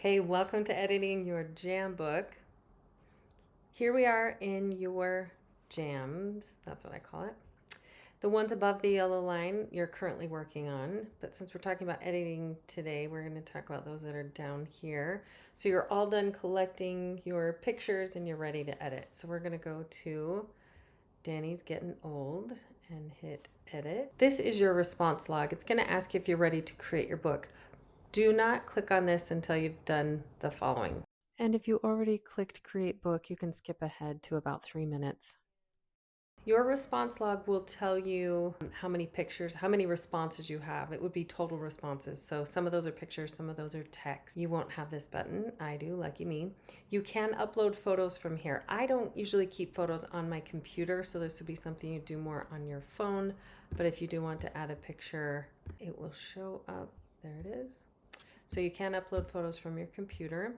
Hey, welcome to editing your jam book. Here we are in your jams, that's what I call it. The ones above the yellow line you're currently working on, but since we're talking about editing today, we're going to talk about those that are down here. So you're all done collecting your pictures and you're ready to edit. So we're going to go to Danny's Getting Old and hit edit. This is your response log. It's going to ask if you're ready to create your book. Do not click on this until you've done the following. And if you already clicked create book, you can skip ahead to about 3 minutes. Your response log will tell you how many pictures, how many responses you have. It would be total responses. So some of those are pictures, some of those are text. You won't have this button. I do, lucky me. You can upload photos from here. I don't usually keep photos on my computer, so this would be something you do more on your phone. But if you do want to add a picture, it will show up. There it is. So you can upload photos from your computer.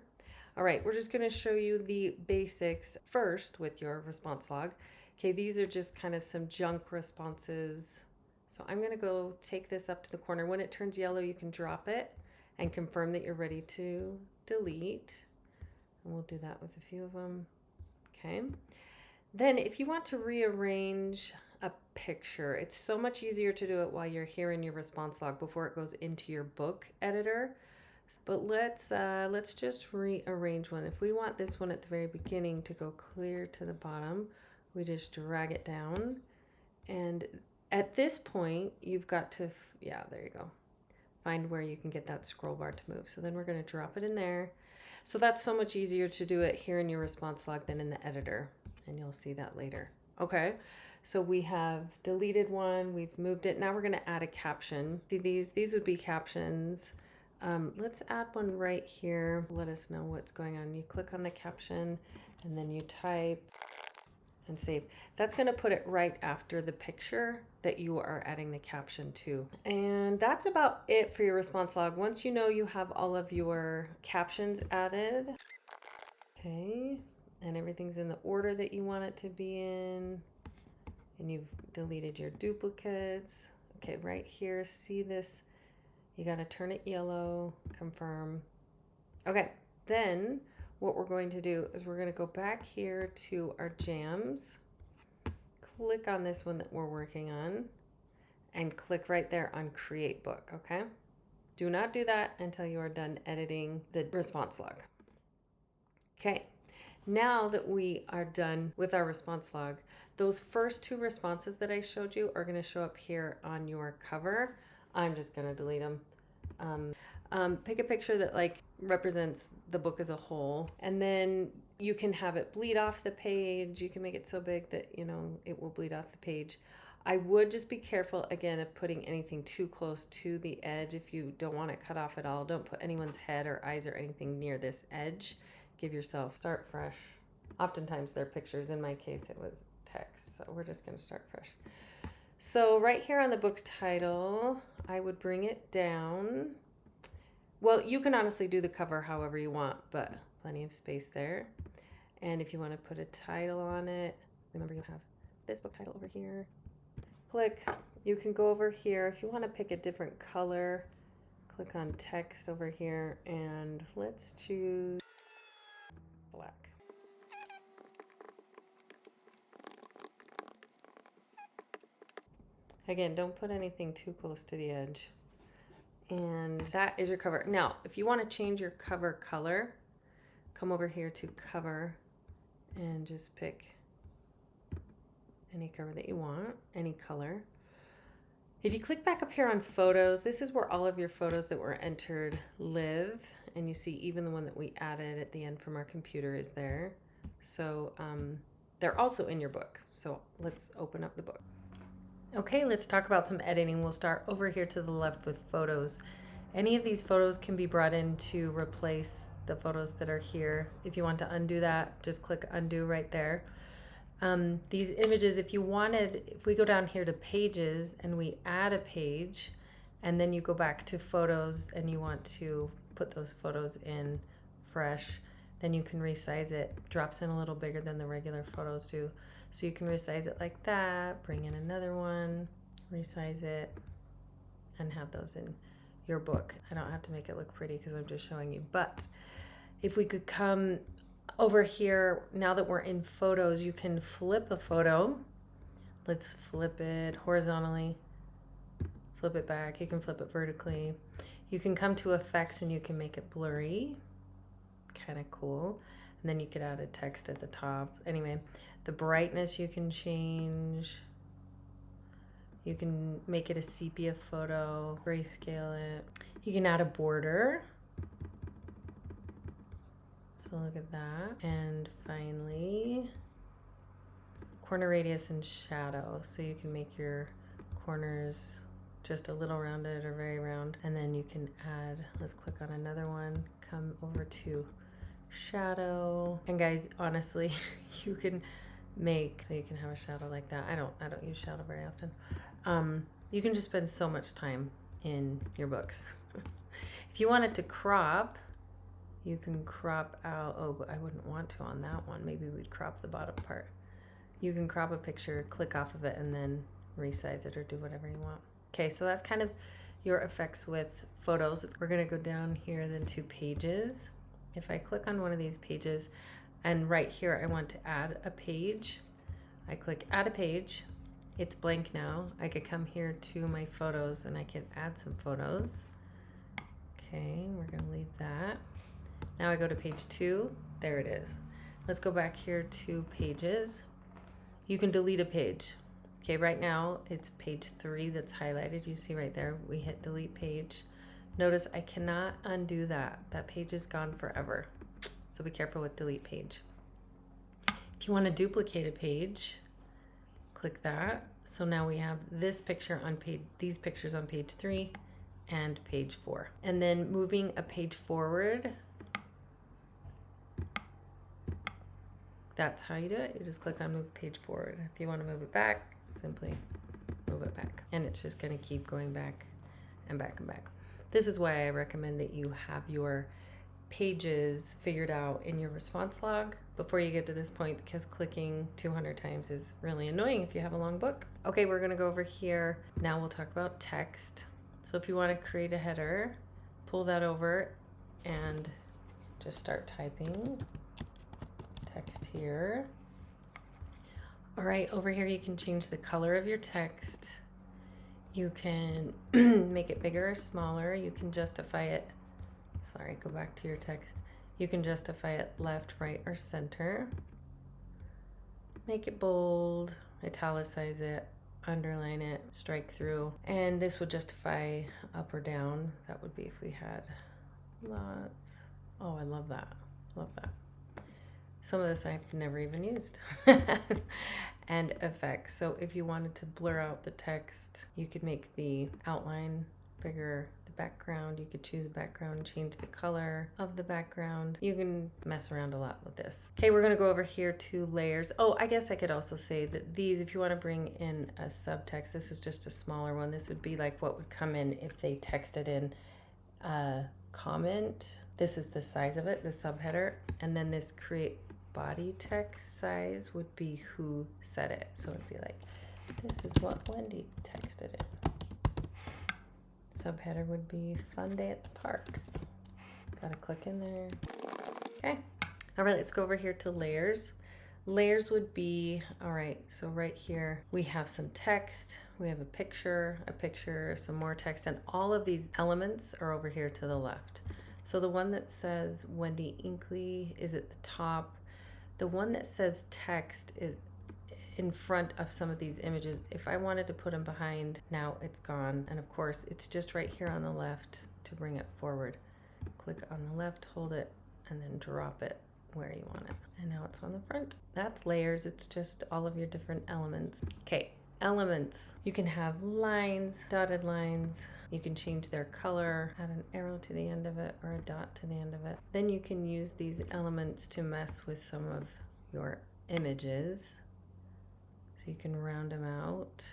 All right, we're just gonna show you the basics first with your response log. Okay, these are just kind of some junk responses. So I'm gonna go take this up to the corner. When it turns yellow, you can drop it and confirm that you're ready to delete. And we'll do that with a few of them. Okay. Then if you want to rearrange a picture, it's so much easier to do it while you're here in your response log before it goes into your book editor. But let's just rearrange one. If we want this one at the very beginning to go clear to the bottom, we just drag it down. And at this point, you've got to, yeah, there you go. Find where you can get that scroll bar to move. So then we're going to drop it in there. So that's so much easier to do it here in your response log than in the editor. And you'll see that later. Okay, so we have deleted one, we've moved it. Now we're going to add a caption. See, these would be captions. Let's add one right here. Let us know what's going on. You click on the caption and then you type and save. That's going to put it right after the picture that you are adding the caption to. And that's about it for your response log. Once you know you have all of your captions added, okay, and everything's in the order that you want it to be in, and you've deleted your duplicates. Okay, right here, see this? You got to turn it yellow, confirm. Okay, then what we're going to do is we're going to go back here to our jams, click on this one that we're working on, and click right there on create book, okay? Do not do that until you are done editing the response log. Okay, now that we are done with our response log, those first two responses that I showed you are going to show up here on your cover. I'm just going to delete them. Pick a picture that like represents the book as a whole, and then you can have it bleed off the page. You can make it so big that, you know, it will bleed off the page. I would just be careful again of putting anything too close to the edge. If you don't want it cut off at all, don't put anyone's head or eyes or anything near this edge. Give yourself start fresh. Oftentimes they're pictures. In my case, it was text. So we're just going to start fresh. So right here on the book title, I would bring it down. Well, you can honestly do the cover however you want, but plenty of space there. And if you want to put a title on it, remember you have this book title over here. Click. You can go over here. If you want to pick a different color, click on text over here, and let's choose black. Again, don't put anything too close to the edge. And that is your cover. Now, if you want to change your cover color, come over here to cover and just pick any cover that you want, any color. If you click back up here on photos, this is where all of your photos that were entered live. And you see even the one that we added at the end from our computer is there. So they're also in your book. So let's open up the book. Okay, let's talk about some editing. We'll start over here to the left with photos. Any of these photos can be brought in to replace the photos that are here. If you want to undo that, just click undo right there. These images, if we go down here to pages and we add a page, and then you go back to photos and you want to put those photos in fresh, then you can resize it. Drops in a little bigger than the regular photos do. So you can resize it like that, bring in another one, resize it, and have those in your book. I don't have to make it look pretty because I'm just showing you. But If we could come over here, now that we're in photos, you can flip a photo. Let's flip it horizontally, flip it back. You can flip it vertically. You can come to effects and you can make it blurry. Kind of cool. And then you could add a text at the top. Anyway, the brightness you can change. You can make it a sepia photo, grayscale it. You can add a border. So look at that. And finally, corner radius and shadow. So you can make your corners just a little rounded or very round. And then you can add, let's click on another one, come over to shadow. And guys, honestly, you can make, so you can have a shadow like that. I don't use shadow very often. You can just spend so much time in your books. If you wanted to crop, you can crop out, oh, but I wouldn't want to on that one. Maybe we'd crop the bottom part. You can crop a picture, click off of it, and then resize it or do whatever you want. Okay, so that's kind of your effects with photos. We're gonna go down here then to pages. If I click on one of these pages, and right here I want to add a page, I click add a page. It's blank now. I could come here to my photos and I can add some photos. Okay, we're gonna leave that. Now I go to page 2, there it is. Let's go back here to pages. You can delete a page. Okay, right now it's page 3 that's highlighted. You see right there, we hit delete page. Notice I cannot undo that. That page is gone forever. So be careful with delete page. If you want to duplicate a page, click that. So now we have this picture on page, these pictures on page 3 and page 4. And then moving a page forward, that's how you do it. You just click on move page forward. If you want to move it back, simply move it back. And it's just going to keep going back and back and back. This is why I recommend that you have your pages figured out in your response log before you get to this point, because clicking 200 times is really annoying if you have a long book. Okay, we're going to go over here. Now we'll talk about text. So if you want to create a header, pull that over and just start typing text here. All right, over here you can change the color of your text. You can make it bigger or smaller. You can justify it. Sorry, go back to your text. You can justify it left, right, or center. Make it bold, italicize it, underline it, strike through. And this would justify up or down. That would be if we had lots. Oh, I love that. Love that. Some of this I've never even used. And effects. So if you wanted to blur out the text, you could make the outline bigger, the background. You could choose the background, change the color of the background. You can mess around a lot with this. Okay, we're gonna go over here to layers. Oh, I guess I could also say that these, if you want to bring in a subtext, this is just a smaller one. This would be like what would come in if they texted in a comment. This is the size of it, the subheader, and then this create body text size would be who said it. So it'd be like, this is what Wendy texted it. Subheader would be fun day at the park. Gotta click in there. Okay. All right, let's go over here to layers. Layers would be, all right, so right here we have some text, we have a picture, some more text, and all of these elements are over here to the left. So the one that says Wendy Inkley is at the top. The one that says text is in front of some of these images. If I wanted to put them behind, now it's gone. And of course, it's just right here on the left to bring it forward. Click on the left, hold it, and then drop it where you want it. And now it's on the front. That's layers. It's just all of your different elements. Okay, elements. You can have lines, dotted lines. You can change their color, add an arrow to the end of it or a dot to the end of it. Then you can use these elements to mess with some of your images. So you can round them out.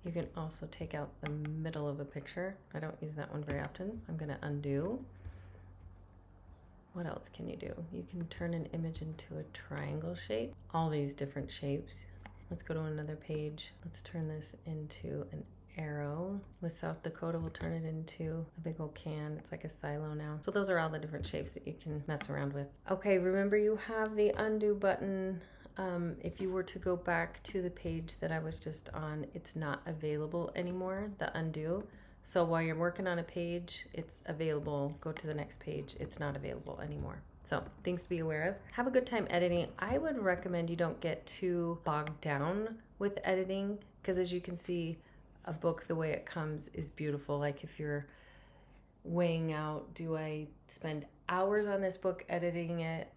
You can also take out the middle of a picture. I don't use that one very often. I'm gonna undo. What else can you do? You can turn an image into a triangle shape. All these different shapes. Let's go to another page. Let's turn this into an arrow. With South Dakota, we'll turn it into a big old can. It's like a silo now. So those are all the different shapes that you can mess around with. Okay, remember you have the undo button. If you were to go back to the page that I was just on, it's not available anymore, the undo. So while you're working on a page, it's available. Go to the next page. It's not available anymore. So things to be aware of. Have a good time editing. I would recommend you don't get too bogged down with editing, because as you can see, a book the way it comes is beautiful. Like if you're weighing out, do I spend hours on this book editing it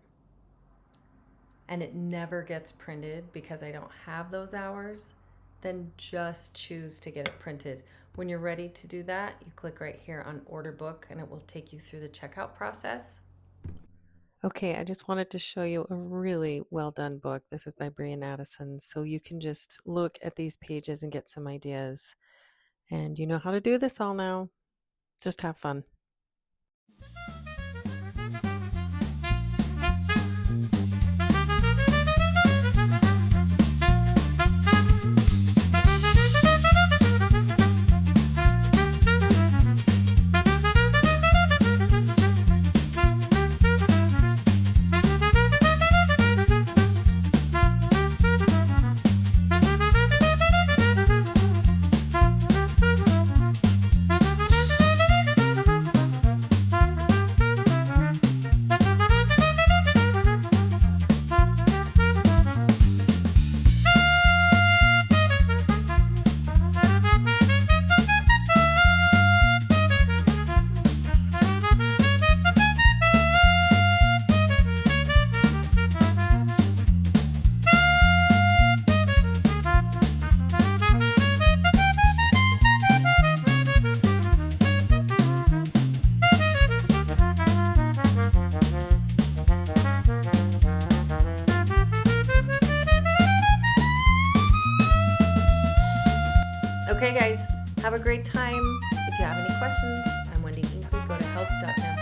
and it never gets printed because I don't have those hours, then just choose to get it printed. When you're ready to do that, you click right here on Order Book and it will take you through the checkout process. Okay, I just wanted to show you a really well done book. This is by Brian Addison, so you can just look at these pages and get some ideas. And you know how to do this all now. Just have fun. Okay guys, have a great time. If you have any questions, I'm Wendy Inkley. Go to help.net.